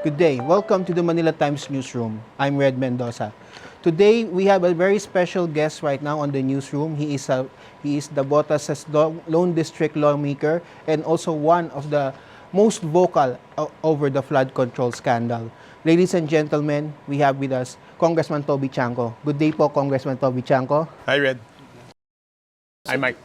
Good day. Welcome to the Manila Times newsroom. I'm Red Mendoza. Today, we have a very special guest right now on the newsroom. He is the Botas' Lone District lawmaker and also one of the most vocal over the flood control scandal. Ladies and gentlemen, we have with us Congressman Toby Chanco. Good day po, Congressman Toby Chanco. Hi, Red. Hi, Mike.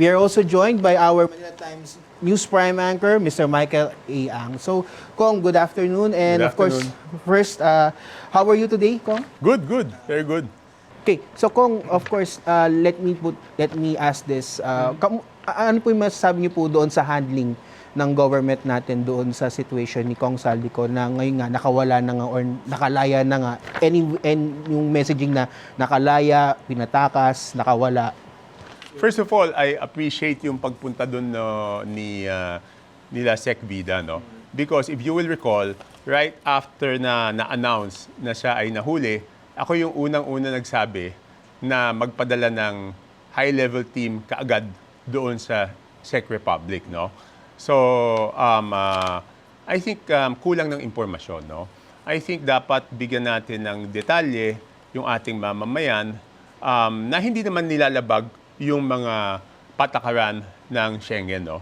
We are also joined by our Manila Times News Prime anchor, Mr. Michael A. Ang. So, Kong, good afternoon. And Good of course, afternoon. first, how are you today, Kong? Good, good. Very good. Okay, so Kong, of course, let me ask this. Ano po yung masasabi niyo po doon sa handling ng government natin doon sa situation ni Kong Saldico na ngayon nga nakawala na nga or nakalaya na nga and yung messaging na nakalaya, pinatakas, nakawala. First of all, I appreciate yung pagpunta doon nila Sec Vida, no? Because if you will recall, right after na-announce na siya ay nahuli, ako yung unang-una nagsabi na magpadala ng high-level team kaagad doon sa Czech Republic, no? So, I think kulang ng impormasyon, no? I think dapat bigyan natin ng detalye yung ating mamamayan na hindi naman nilalabag yung mga patakaran ng Schengen, no?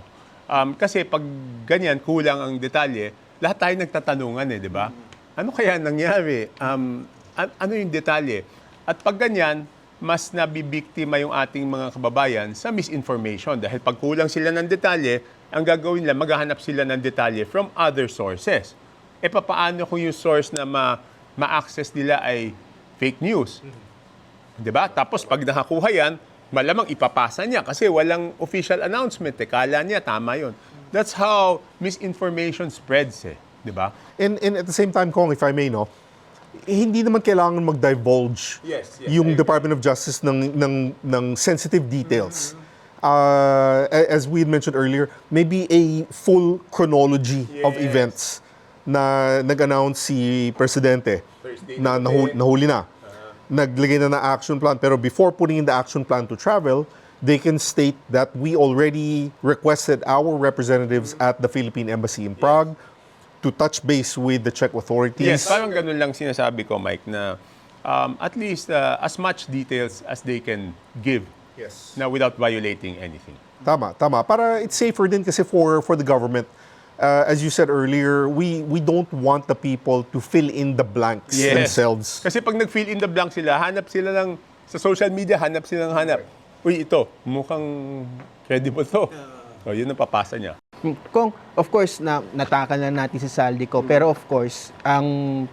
Kasi pag ganyan, kulang ang detalye, lahat tayo nagtatanungan, di ba? Ano kaya nangyari? Ano yung detalye? At pag ganyan, mas nabibiktima yung ating mga kababayan sa misinformation. Dahil pag kulang sila ng detalye, ang gagawin nila, maghahanap sila ng detalye from other sources. E paano kung yung source na ma-access nila ay fake news? Di ba? Tapos pag nakakuha yan, malamang ipapasa niya kasi walang official announcement. Kala niya, tama yun. That's how misinformation spreads, di ba? And at the same time, Kong, if I may, no, hindi naman kailangan mag-divulge yung Department of Justice ng sensitive details. As we had mentioned earlier, maybe a full chronology of events na nag-announce si Presidente na nahuli na. Naglagay na ng action plan. Pero before putting in the action plan to travel, they can state that we already requested our representatives at the Philippine Embassy in Prague to touch base with the Czech authorities. Yes, parang ganun lang sinasabi ko, Mike, na at least as much details as they can give na without violating anything. Tama. Para it's safer din kasi for the government. As you said earlier, we don't want the people to fill in the blanks themselves. Kasi pag nag-fill in the blank sila, hanap sila lang sa social media, hanap. Uy, ito, mukhang credible to. So, yun ang papasa niya. Kung, of course, natakan na natin si Saldico, pero of course, ang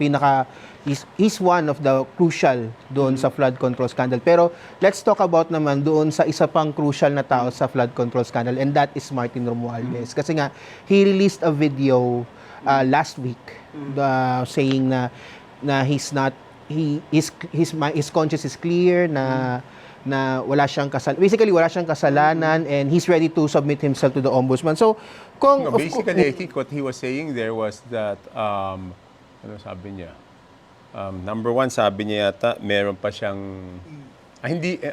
he's one of the crucial doon sa flood control scandal. Pero let's talk about naman doon sa isa pang crucial na tao sa flood control scandal, and that is Martin Romualdez. Kasi nga, he released a video last week saying na his conscience is clear, na wala siyang kasalanan and he's ready to submit himself to the ombudsman. So, Kung basically, I think what he was saying there was that ano sabi niya? Number one, sabi niya yata meron pa siyang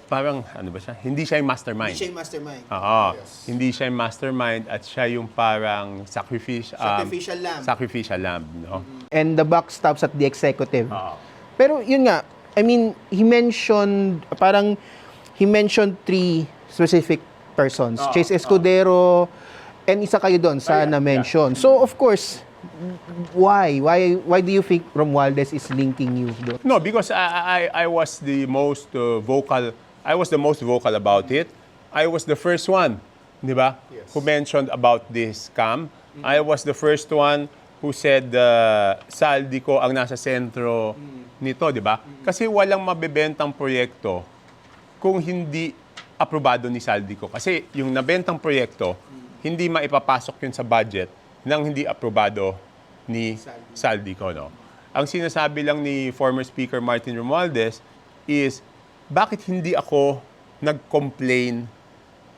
parang ano ba siya? Hindi siya yung mastermind. Hindi siya yung mastermind. Hindi siya yung mastermind at siya yung parang sacrificial lamb. Sacrificial lamb, no? And the buck stops at the executive. Pero yun nga, I mean, he mentioned three specific persons. Chase Escudero, and isa kayo doon sa na-mention. So, of course, why do you think Romualdez is linking you doon? No, because I was the most vocal. I was the most vocal about it. I was the first one, di ba? Who mentioned about this scam. I was the first one who said Saldico ang nasa sentro nito, di ba? Kasi walang mabebentang proyekto kung hindi aprobado ni Saldico. Kasi yung nabentang proyekto, hindi maipapasok yun sa budget nang hindi aprobado ni Saldico, no? Ang sinasabi lang ni former Speaker Martin Romualdez is, bakit hindi ako nag-complain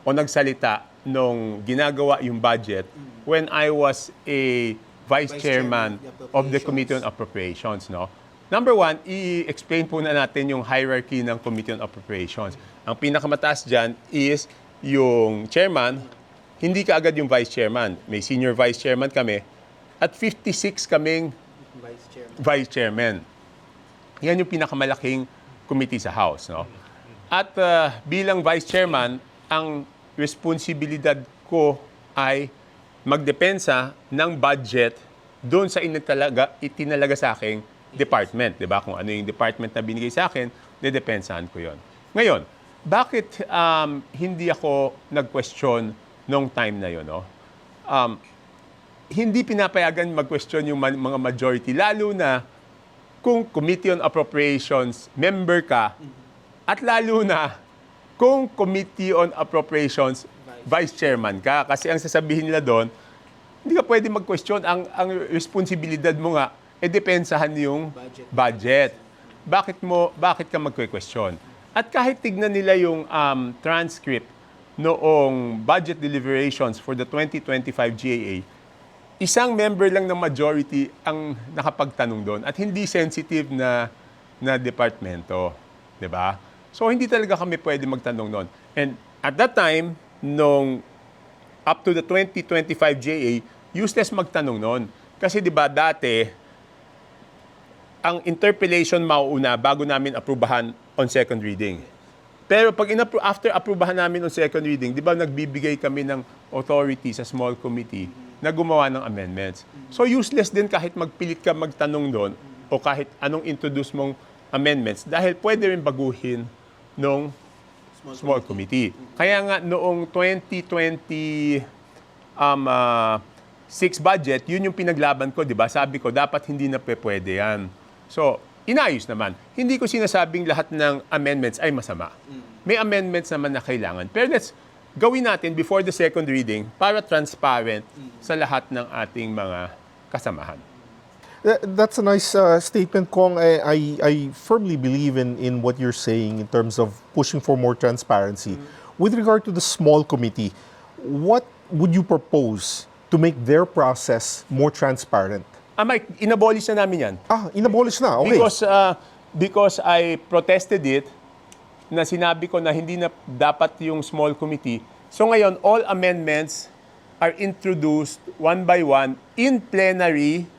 o nagsalita nung ginagawa yung budget when I was a Vice Chairman of the Committee on Appropriations, no? Number one, i-explain po na natin yung hierarchy ng Committee on Appropriations. Ang pinakamataas dyan is yung chairman, hindi kaagad yung vice chairman. May senior vice chairman kami, at 56 kaming vice chairman. Yan yung pinakamalaking committee sa House, no? At bilang vice chairman, ang responsibilidad ko ay magdepensa ng budget doon sa itinalaga sa aking department, 'di ba? Kung ano yung department na binigay sa akin, dedepensahan ko 'yon. Ngayon, bakit hindi ako nag-question nung time na 'yon, no? Hindi pinapayagan mag-question yung mga majority, lalo na kung Committee on Appropriations member ka, at lalo na kung Committee on Appropriations vice chairman ka. Kasi ang sasabihin nila doon, hindi ka pwede mag-question. Ang responsibilidad mo nga, depensahan yung budget. Bakit ka mag-question? At kahit tignan nila yung transcript noong budget deliberations for the 2025 GAA, isang member lang ng majority ang nakapagtanong doon at hindi sensitive na departamento, 'di ba? So hindi talaga kami pwede magtanong noon. And at that time, nung up to the 2025 GAA, useless magtanong noon. Kasi 'di ba dati ang interpellation mauuna bago namin aprubahan on second reading. Pero pag after aprubahan namin on second reading, 'di ba nagbibigay kami ng authority sa small committee na gumawa ng amendments. So useless din kahit magpilit ka magtanong doon o kahit anong introduce mong amendments dahil pwede rin baguhin nung small committee. Kaya nga noong 2026 budget, yun yung pinaglaban ko, di ba? Sabi ko, dapat hindi na pwede yan. So, inayos naman. Hindi ko sinasabing lahat ng amendments ay masama. May amendments naman na kailangan. Pero gawin natin before the second reading para transparent sa lahat ng ating mga kasamahan. That's a nice statement, Kong. I firmly believe in what you're saying in terms of pushing for more transparency. With regard to the small committee, what would you propose to make their process more transparent? Mike, inabolish na namin yan. Inabolish na. Okay. Because I protested it, na sinabi ko na hindi na dapat yung small committee. So ngayon, all amendments are introduced one by one in plenary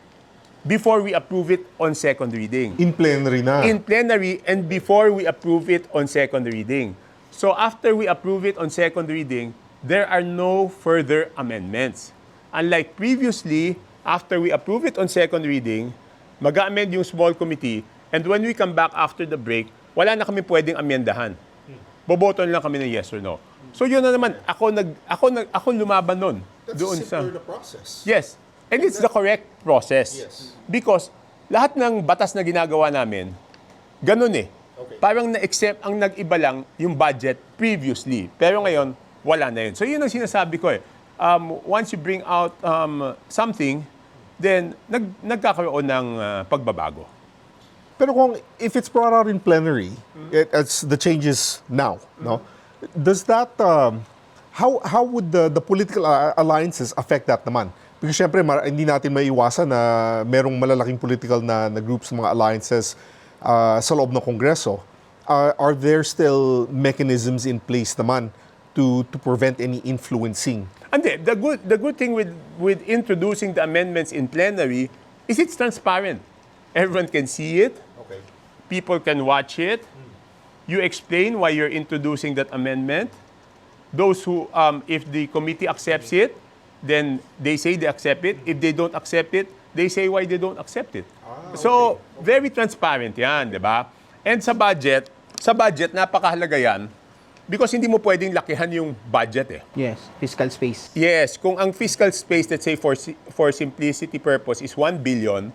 before we approve it on second reading. In plenary na. In plenary and before we approve it on second reading. So after we approve it on second reading, there are no further amendments. Unlike previously, after we approve it on second reading, mag-amend yung small committee, and when we come back after the break, wala na kami pwedeng amendahan. Boboton lang kami ng yes or no. So yun na naman, ako lumaban nun. Doon sa the process. Yes. And it's the correct process. Yes. Because lahat ng batas na ginagawa namin, ganun eh. Okay. Parang na-exempt, ang nag-iba lang yung budget previously. Pero ngayon, wala na yun. So yun ang sinasabi ko eh. Once you bring out something, then nagkakaroon ng pagbabago. Pero kung if it's brought out in plenary, as the changes now, no, does that how would the political alliances affect that naman? Because syempre hindi natin maiiwasan na merong malalaking political na groups, mga alliances sa loob ng Kongreso. Are there still mechanisms in place naman to prevent any influencing? And the good thing with introducing the amendments in plenary is it's transparent. Everyone can see it. Okay. People can watch it. You explain why you're introducing that amendment. Those who, if the committee accepts it, then they say they accept it. If they don't accept it, they say why they don't accept it. So, very transparent yan, di ba? And sa budget, napakahalaga yan because hindi mo pwedeng lakihan yung budget eh. Yes, fiscal space. Yes, kung ang fiscal space, let's say for simplicity purpose is 1 billion,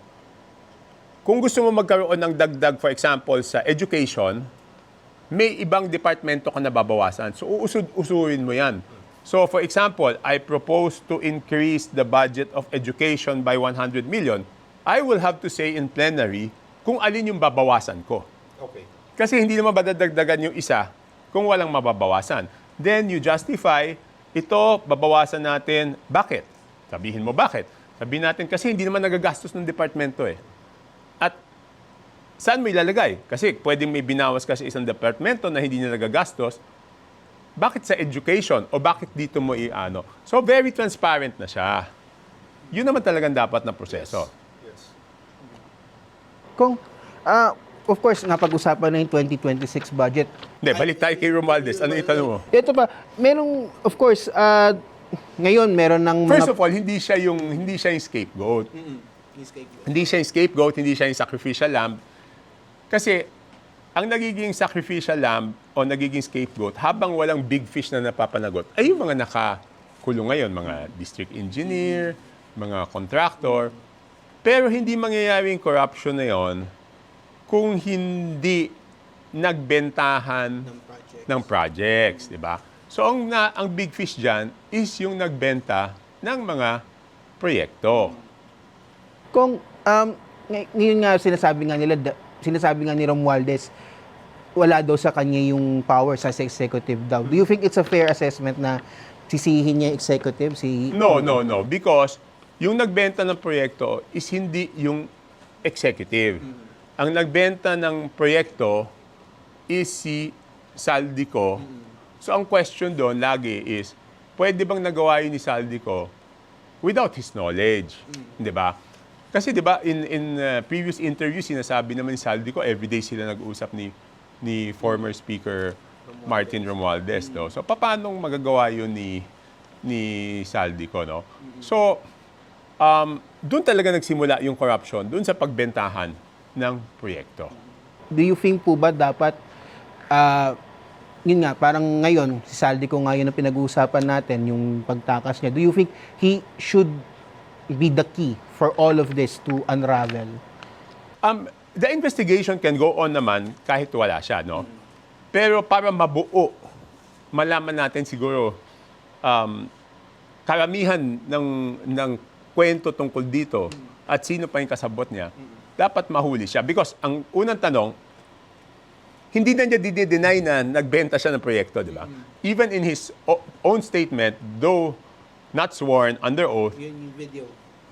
kung gusto mo magkaroon ng dagdag, for example, sa education, may ibang departamento ka na babawasan. So, usurin mo yan. So, for example, I propose to increase the budget of education by 100 million. I will have to say in plenary kung alin yung babawasan ko. Okay. Kasi hindi naman badadagdagan yung isa kung walang mababawasan. Then you justify, ito, babawasan natin. Bakit? Sabihin mo bakit? Sabihin natin, kasi hindi naman nagagastos ng departamento eh. At saan mo ilalagay? Kasi pwedeng may binawas kasi isang departamento na hindi na nagagastos. Bakit sa education? O bakit dito mo i-ano? So, very transparent na siya. Yun naman talagang dapat na proseso. Kung, of course, napag-usapan na yung 2026 budget. Hindi, balik tayo kay Romualdez. Ano itanong mo? Ito pa, merong, of course, ngayon meron ng First of all, hindi siya yung scapegoat. Hindi siya yung scapegoat, hindi siya yung sacrificial lamb. Kasi ang nagiging sacrificial lamb o nagiging scapegoat habang walang big fish na napapanagot ay yung mga nakakulong ngayon, mga district engineer, mga contractor. Pero hindi mangyayari yung corruption na yon kung hindi nagbentahan ng projects, di ba? So ang big fish dyan is yung nagbenta ng mga proyekto. Kung ngayon nga sinasabi nga ni Romualdez, wala daw sa kanya yung power sa executive daw. Do you think it's a fair assessment na sisihin niya executive? No. Because yung nagbenta ng proyekto is hindi yung executive. Ang nagbenta ng proyekto is si Saldico. So ang question doon lagi is, pwede bang nagawa yun ni Saldico without his knowledge? Di ba? Kasi 'di ba in previous interviews sinasabi naman ni Saldico everyday sila nag-usap ni former speaker Martin Romualdez, no. So paano magagawa 'yun ni Saldico, no? So doon talaga nagsimula yung corruption doon sa pagbentahan ng proyekto. Do you think po ba dapat yun nga, parang ngayon, si Saldico ngayon ang pinag-uusapan natin, yung pagtakas niya. Do you think he should be the key for all of this to unravel? The investigation can go on naman kahit wala siya, no? Pero para mabuo, malaman natin siguro karamihan ng kwento tungkol dito at sino pa yung kasabot niya, dapat mahuli siya. Because ang unang tanong, hindi na niya deny na nagbenta siya ng proyekto, di ba? Even in his own statement, though not sworn, under oath,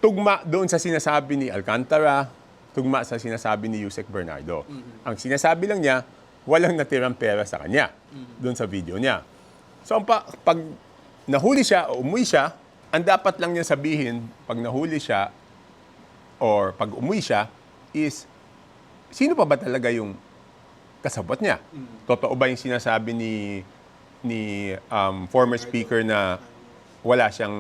tugma doon sa sinasabi ni Alcantara, tugma sa sinasabi ni Yusek Bernardo. Ang sinasabi lang niya, walang natirang pera sa kanya doon sa video niya. So, pag nahuli siya o umuwi siya, ang dapat lang niya sabihin pag nahuli siya or pag umuwi siya is, sino pa ba talaga yung kasabot niya? Totoo ba yung sinasabi ni former speaker na wala siyang,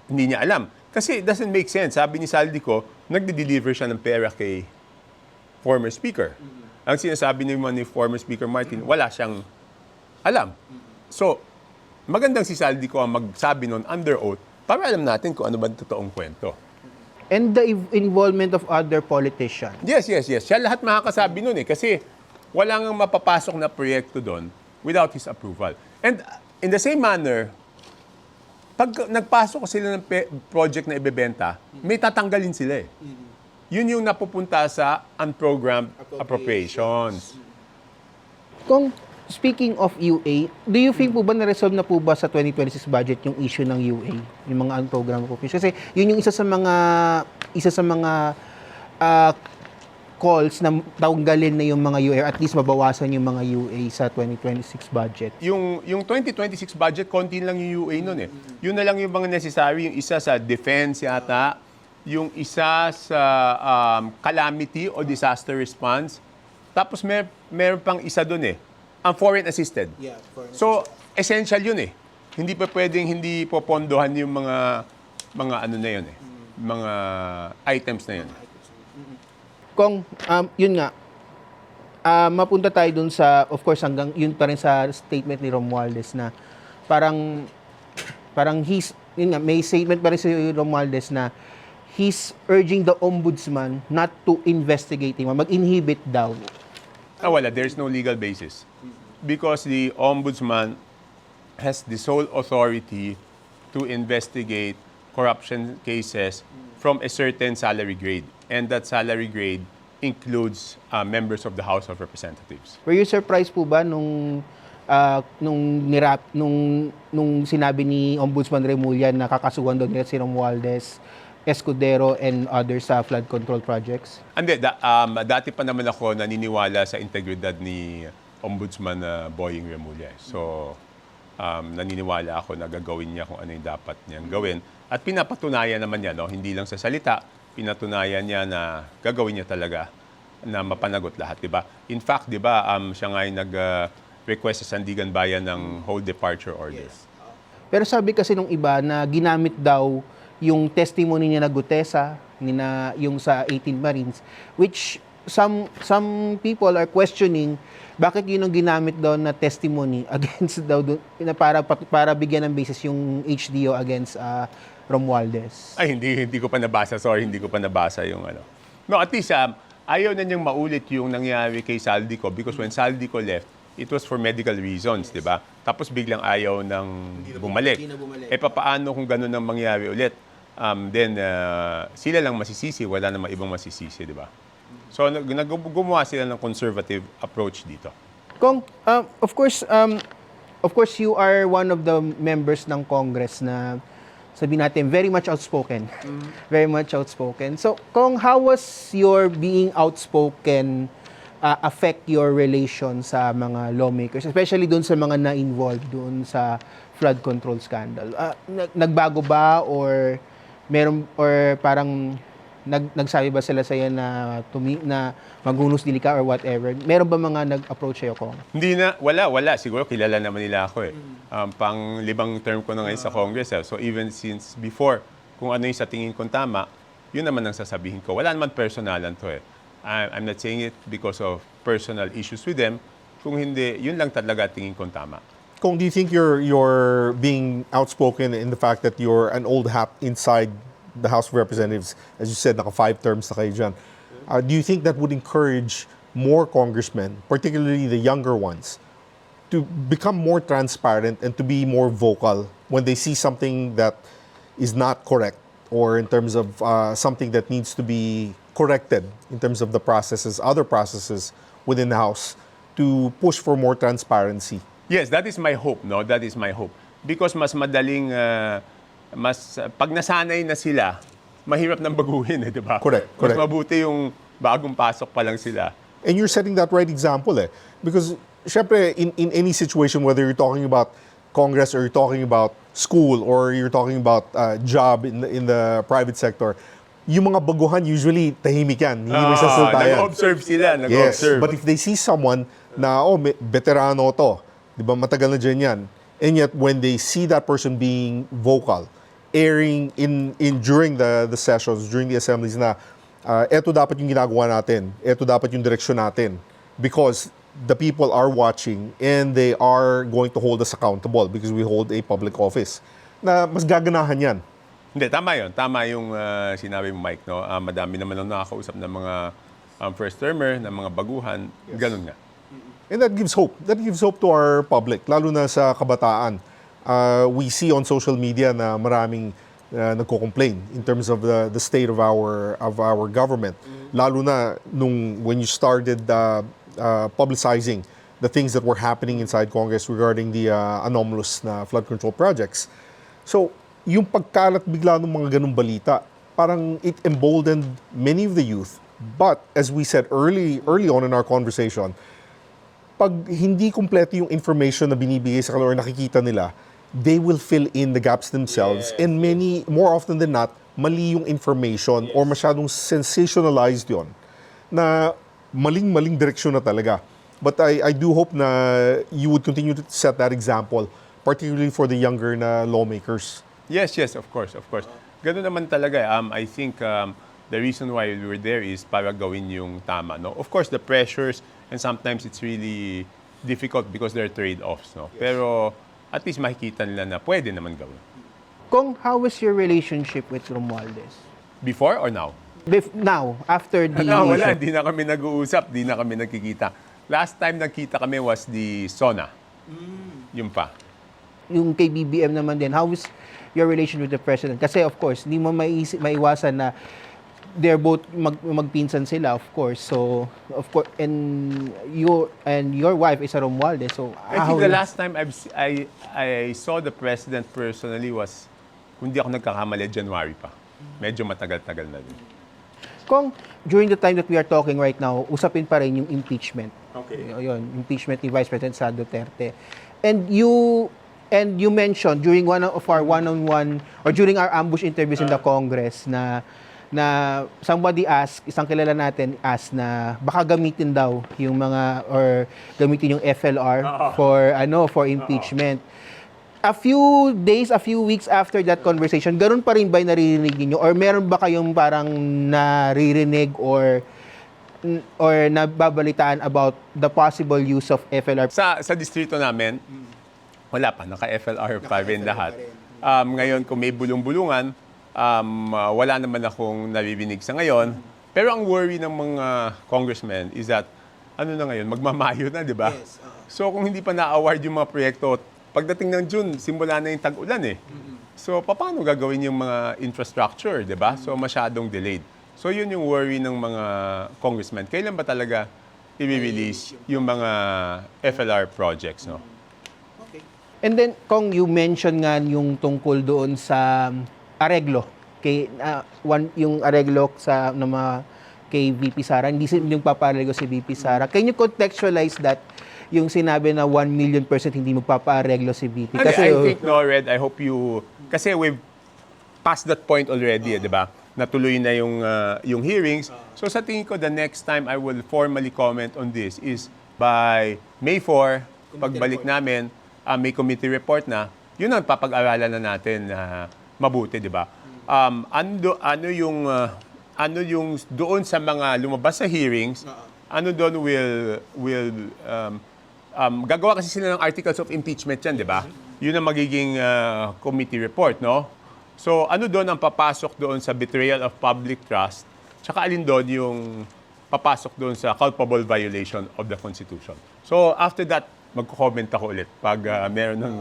hindi niya alam? Kasi it doesn't make sense. Sabi ni Saldico, nagde-deliver siya ng pera kay former speaker. Ang sinasabi naman ni former speaker Martin, wala siyang alam. So, magandang si Saldico ang magsabi nun under oath para alam natin kung ano ba ang totoong kwento. And the involvement of other politicians. Yes. Siya lahat makakasabi nun eh. Kasi wala nang mapapasok na proyekto doon without his approval. And in the same manner, pag nagpasok sila ng project na ibebenta, may tatanggalin sila eh. Yun yung napupunta sa unprogrammed appropriations. Kung speaking of UA, do you think po ba na-resolve na po ba sa 2026 budget yung issue ng UA, yung mga unprogrammed appropriations? Kasi yun yung isa sa mga calls na tanggalin na yung mga UA, at least mabawasan yung mga UA sa 2026 budget. Yung 2026 budget, konti lang yung UA nun eh. Yun na lang yung mga necessary, yung isa sa defense yata, yung isa sa calamity o disaster response. Tapos meron pang isa dun eh, ang foreign assisted. Yeah, So, essential yun eh. Hindi pa pwedeng hindi popondohan yung mga ano na yun eh. Mga items na yun. Kung, yun nga, mapunta tayo dun sa, of course, hanggang yun pa rin sa statement ni Romualdez na parang yun nga, may statement pa rin si Romualdez na he's urging the ombudsman not to investigate him, mag-inhibit daw. Wala. There's no legal basis. Because the ombudsman has the sole authority to investigate corruption cases from a certain salary grade. And that salary grade includes members of the House of Representatives. Were you surprised po ba nung sinabi ni Ombudsman Remulla na kakasuhan daw nila si Romualdez, Escudero, and others sa flood control projects? Hindi. Dati pa naman ako naniniwala sa integridad ni Ombudsman Boying Remulla. So, naniniwala ako na gagawin niya kung ano yung dapat niyang gawin. At pinapatunayan naman niya, no? Hindi lang sa salita, pinatunayan niya na gagawin niya talaga na mapanagot lahat, di ba? In fact, di ba, siya nga ay nag-request sa Sandigan Bayan ng whole departure order. Pero sabi kasi nung iba na ginamit daw yung testimony niya na Gutesa, yung sa 18 Marines, which some people are questioning bakit yun ang ginamit daw na testimony against daw na para bigyan ng basis yung HDO against Romualdez. Ay, hindi ko pa nabasa. Sorry, hindi ko pa nabasa yung ano. No, at least, ayaw na niyang maulit yung nangyari kay Saldico because when Saldico left, it was for medical reasons, di ba? Tapos biglang ayaw nang bumalik. Hindi na bumalik. Eh, papaano kung ganun ang mangyari ulit? Then, sila lang masisisi, wala namang ibang masisisi, di ba? So, gumawa sila ng conservative approach dito. Kung, of course, you are one of the members ng Congress na sabihin natin, very much outspoken. Very much outspoken. So, Kung, how was your being outspoken affect your relation sa mga lawmakers, especially doon sa mga na-involved doon sa flood control scandal? Nagbago ba or meron or parang nagsabi ba sila sa iyo na maghunos dili ka or whatever? Meron ba mga nag-approach sa'yo, Kong? Hindi na, wala. Siguro kilala naman nila ako eh. Pang-libang term ko na ngayon sa Congress. So even since before, kung ano yung sa tingin kong tama, yun naman ang sasabihin ko. Wala naman personalan to eh. I'm not saying it because of personal issues with them. Kung hindi, yun lang talaga tingin kong tama. Kung do you think you're being outspoken in the fact that you're an old hat inside the House of Representatives, as you said, naka 5 terms na kayo dyan. Do you think that would encourage more congressmen, particularly the younger ones, to become more transparent and to be more vocal when they see something that is not correct or in terms of something that needs to be corrected in terms of the processes, other processes within the House, to push for more transparency? Yes, that is my hope, no? That is my hope. Because mas madaling, pag nasanay na sila, mahirap nang baguhin, eh, di ba? Correct. Mas mabuti yung bagong pasok pa lang sila. And you're setting that right example eh. Because, syempre, in any situation, whether you're talking about Congress or you're talking about school or you're talking about job in the private sector, yung mga baguhan usually tahimik yan. Hindi may sasalta yan. Nag-observe sila, Yes, nag-observe. but if they see someone na, veterano to, di ba, matagal na dyan yan, and yet when they see that person being vocal, airing in during the sessions, during the assemblies na, eto dapat yung ginagawa natin, eto dapat yung direksyon natin, because the people are watching and they are going to hold us accountable because we hold a public office, na mas gaganahan yan. Hindi, tama yun. Tama yung sinabi mo, Mike. No? Madami naman ang nakakausap ng mga first-termer, ng mga baguhan. Ganun nga. And that gives hope. That gives hope to our public, lalo na sa kabataan. We see on social media na maraming nagko-complain in terms of the state of our government. Lalo na when you started publicizing the things that were happening inside Congress regarding the anomalous na flood control projects. So, yung pagkalat bigla ng mga ganung balita, parang it emboldened many of the youth. But, as we said early on in our conversation, pag hindi kumpleto yung information na binibigay sa kanila or nakikita nila, they will fill in the gaps themselves. And more often than not, mali yung information or masyadong sensationalized yon na maling-maling direksyon na talaga. But I do hope na you would continue to set that example, particularly for the younger na lawmakers. Yes, of course. Ganun naman talaga. I think the reason why we were there is para gawin yung tama. No? Of course, the pressures, and sometimes it's really difficult because there are trade-offs. No? Pero at least makikita nila na pwede naman gawin. Kung, how was your relationship with Romualdez? Before or now? Now, after the... Wala, di na kami nag-uusap, di na kami nagkikita. Last time nagkita kami was the SONA. Yung pa. Yung kay BBM naman din, how was your relation with the president? Kasi of course, hindi mo maiwasan na they're both magpinsan sila, of course. So, of course, and your wife is a Romualdez. So, I think the last time I saw the president personally was, kung di ako nagkakamali, January pa. Medyo matagal-tagal na din. Kung during the time that we are talking right now, usapin pa rin yung impeachment. Okay. Yun, impeachment ni Vice President Sara Duterte. And you And you mentioned during one of our one-on-one or during our ambush interviews in the Congress na somebody asked, isang kilala natin asked na baka gamitin daw yung mga or gamitin yung FLR for impeachment. A few days, a few weeks after that conversation, ganun pa rin ba yung naririnig niyo or meron ba kayong parang naririnig or nababalitaan about the possible use of FLR? Sa distrito namin, wala pa, naka-FLR pa rin lahat. Ngayon, kung may bulong-bulungan, wala naman akong nabibinig sa ngayon. Pero ang worry ng mga congressmen is that, ano na ngayon, magmamayo na, di ba? So kung hindi pa na-award yung mga proyekto, pagdating ng June, simula na yung tag-ulan eh. So paano gagawin yung mga infrastructure, di ba? So masyadong delayed. So yun yung worry ng mga congressmen. Kailan ba talaga i-release yung mga FLR projects, no? And then, Kong, you mentioned nga yung tungkol doon sa areglo. Yung areglo sa kay VP Sara. Hindi yung paparego si VP Sara. Can you contextualize that? Yung sinabi na 1 million % hindi magpapaareglo si VP. Kasi, I think, no, Red, I hope you... Kasi we've passed that point already, di ba? Natuloy na yung hearings. So sa tingin ko, the next time I will formally comment on this is by May 4, pagbalik namin, may committee report na, yun ang papag-aralan na natin na mabuti, di ba? Ano yung doon sa mga lumabas sa hearings, ano doon gagawa kasi sila ng articles of impeachment yan, di ba? Yun ang magiging committee report, no? So, ano doon ang papasok doon sa betrayal of public trust, tsaka alin doon yung papasok doon sa culpable violation of the Constitution. So, after that, magko-comment ako ulit pag meron ng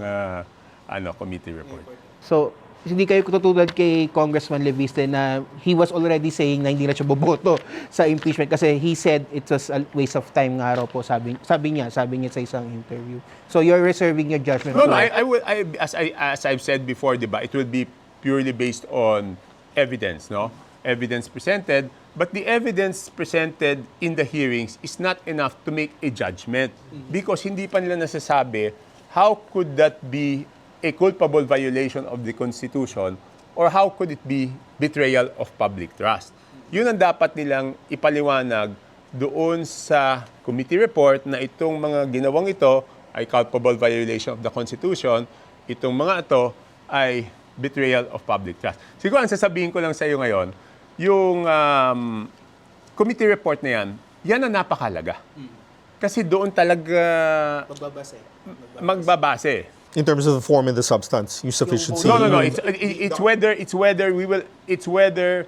committee report. So, hindi kayo tutulad kay Congressman Leviste na he was already saying na hindi na siya boboto sa impeachment kasi he said it was a waste of time nga raw po, sabi niya sa isang interview. So, you're reserving your judgment. No, as I've said before, di ba, it will be purely based on evidence, no? Evidence presented, but the evidence presented in the hearings is not enough to make a judgment because hindi pa nila nasasabi how could that be a culpable violation of the Constitution or how could it be betrayal of public trust. Yun ang dapat nilang ipaliwanag doon sa committee report na itong mga ginawang ito ay culpable violation of the Constitution, itong mga ito ay betrayal of public trust. Siguro ang sasabihin ko lang sa iyo ngayon, yung committee report na yan ang napakalaga. Kasi doon talaga magbabase. In terms of the form and the substance, yung sufficiency. No. It's whether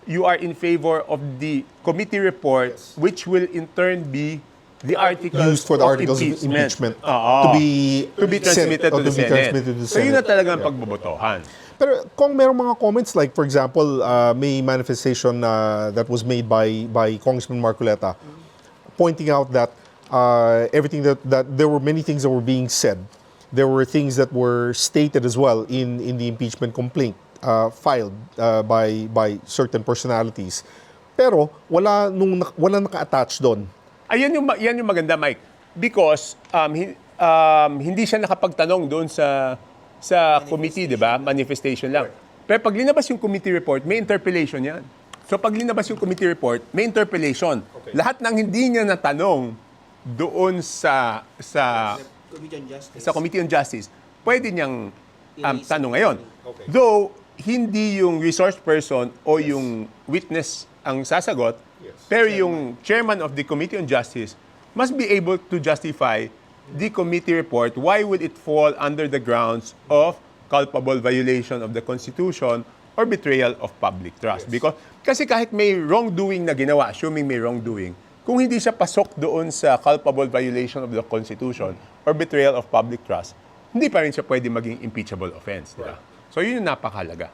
you are in favor of the committee report, which will in turn be the articles used for the articles of impeachment to be transmitted to the Senate. So yun na talaga ang pagbobotohan. Pero kung merong mga comments like, for example, may manifestation that was made by Congressman Marcoleta pointing out that everything that there were many things that were being said. There were things that were stated as well in the impeachment complaint filed by certain personalities. Pero wala naka-attach doon. Yan yung maganda, Mike. Because hindi siya nakapagtanong doon sa committee, di ba? Manifestation lang. Pero pag linabas yung committee report, may interpellation yan. So pag linabas yung committee report, may interpellation. Okay. Lahat ng hindi niya natanong doon sa Committee on Justice, pwede niyang tanong ngayon. Okay. Though, hindi yung resource person o yung witness ang sasagot, pero yung chairman of the Committee on Justice must be able to justify the committee report. Why would it fall under the grounds of culpable violation of the Constitution or betrayal of public trust? Kasi kahit may wrongdoing na ginawa, assuming may wrongdoing, kung hindi siya pasok doon sa culpable violation of the Constitution or betrayal of public trust, hindi pa rin siya pwede maging impeachable offense. Diba? So yun yung napakahalaga.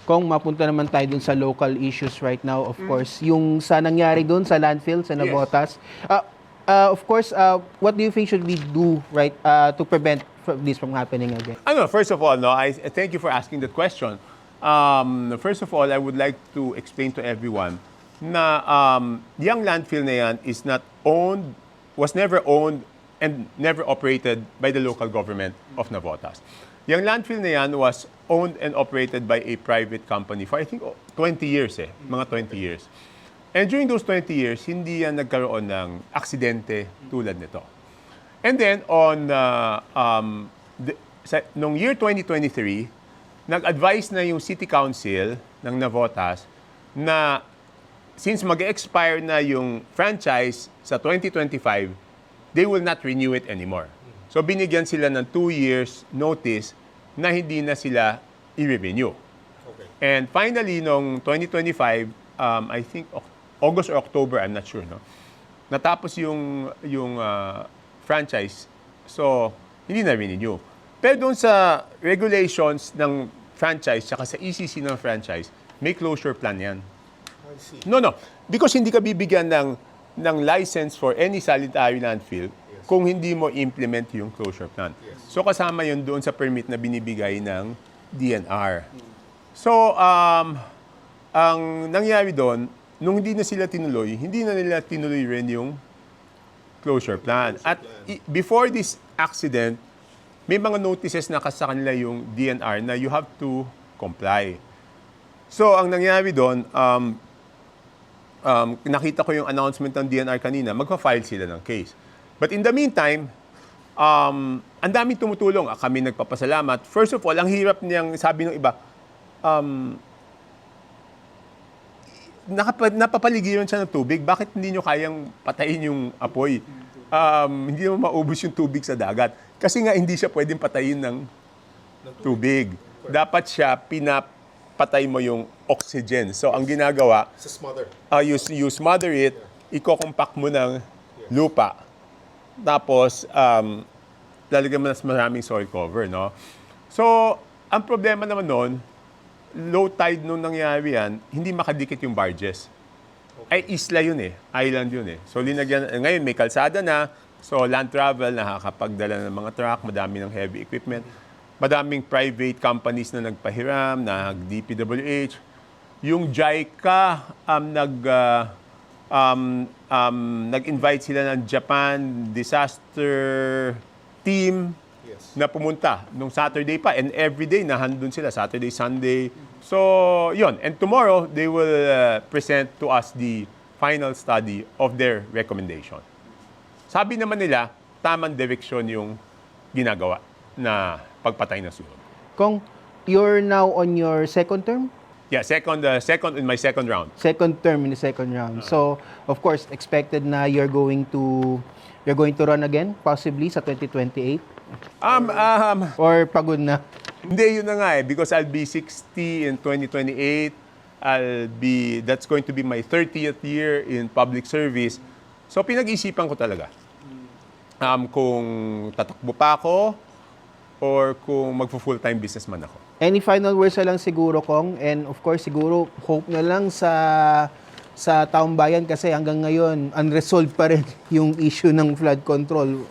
Kung mapunta naman tayo dun sa local issues right now, of course, yung sa nangyari dun sa landfill, sa Navotas, of course, what do you think should we do to prevent this from happening again? First of all, I thank you for asking that question. First of all, I would like to explain to everyone na yung landfill na yan was never owned and never operated by the local government of Navotas. Yung landfill na yan was owned and operated by a private company for I think 20 years mga 20 years. And during those 20 years, hindi yan nagkaroon ng aksidente tulad nito. And then nung year 2023, nag-advise na yung City Council ng Navotas na since mag-expire na yung franchise sa 2025, they will not renew it anymore. So binigyan sila ng 2 years notice na hindi na sila i-renew. Okay. And finally, noong 2025, I think August or October, I'm not sure, no? Natapos yung franchise. So, hindi na renew. Pero doon sa regulations ng franchise tsaka sa ECC ng franchise, may closure plan yan. I see. No. Because hindi ka bibigyan ng license for any sanitary landfill kung hindi mo implement yung closure plan. So kasama yun doon sa permit na binibigay ng DNR. So ang nangyari doon, nung hindi na sila tinuloy, hindi na nila tinuloy rin yung closure plan. At before this accident, may mga notices na sa kanila yung DNR na you have to comply. So ang nangyari doon, nakita ko yung announcement ng DNR kanina, magpa-file sila ng case. But in the meantime, ang daming tumutulong. Kami nagpapasalamat. First of all, ang hirap niyang, sabi ng iba, napapaligiran siya ng tubig. Bakit hindi nyo kayang patayin yung apoy? Hindi naman maubos yung tubig sa dagat. Kasi nga hindi siya pwedeng patayin ng tubig. Dapat siya pinapatay mo yung oxygen. So ang ginagawa, Sa smother. you smother it, iko-compact mo ng lupa. Tapos, lalagyan mo na maraming soil cover, no? So, ang problema naman noon, low tide nung nangyari yan, hindi makadikit yung barges. Ay, isla yun island yun So, ngayon may kalsada na, so land travel, nakakapagdala ng mga truck, madami ng heavy equipment, madaming private companies na nagpahiram, DPWH. Yung JICA, nag-invite sila ng Japan disaster team na pumunta nung Saturday pa. And every day, nandun sila. Saturday, Sunday. So, yun. And tomorrow, they will present to us the final study of their recommendation. Sabi naman nila, tamang direksyon yung ginagawa na pagpatay ng sunog. Kung you're now on your second term? Yeah, second in my second round. Second term in the second round. So, of course, expected na you're going to run again, possibly sa 2028? Or pagod na? Hindi, yun na nga because I'll be 60 in 2028. That's going to be my 30th year in public service. So, pinag-isipan ko talaga. Kung tatakbo pa ako or kung magpo-full-time businessman ako. Any final words na lang siguro, Kong? And of course, siguro, hope na lang sa taong bayan kasi hanggang ngayon, unresolved pa rin yung issue ng flood control.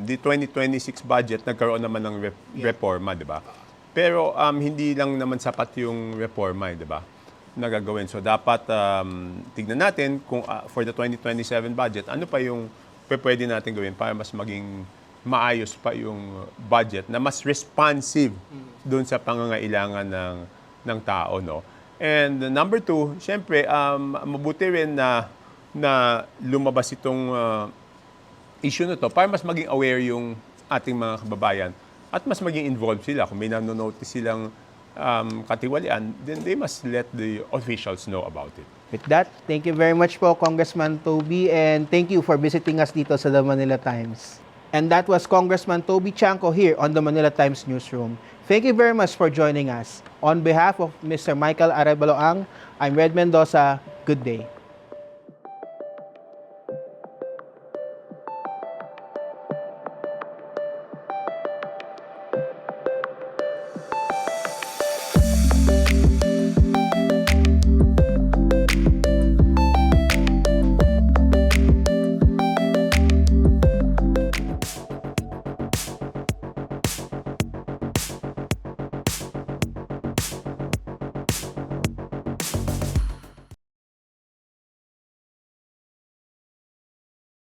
The 2026 budget, nagkaroon naman ng reforma, di ba? Pero hindi lang naman sapat yung reforma, di ba? Nagagawin. So dapat tignan natin kung for the 2027 budget, ano pa yung pwede natin gawin para mas maging maayos pa yung budget na mas responsive doon sa pangangailangan ng tao, no? And number two, syempre, mabuti rin na lumabas itong issue na to para mas maging aware yung ating mga kababayan at mas maging involved sila. Kung may nanonotice silang katiwalian, then they must let the officials know about it. With that, thank you very much po, Congressman Toby, and thank you for visiting us dito sa The Manila Times. And that was Congressman Toby Chanco here on the Manila Times Newsroom. Thank you very much for joining us. On behalf of Mr. Michael Arevaloang, I'm Red Mendoza. Good day.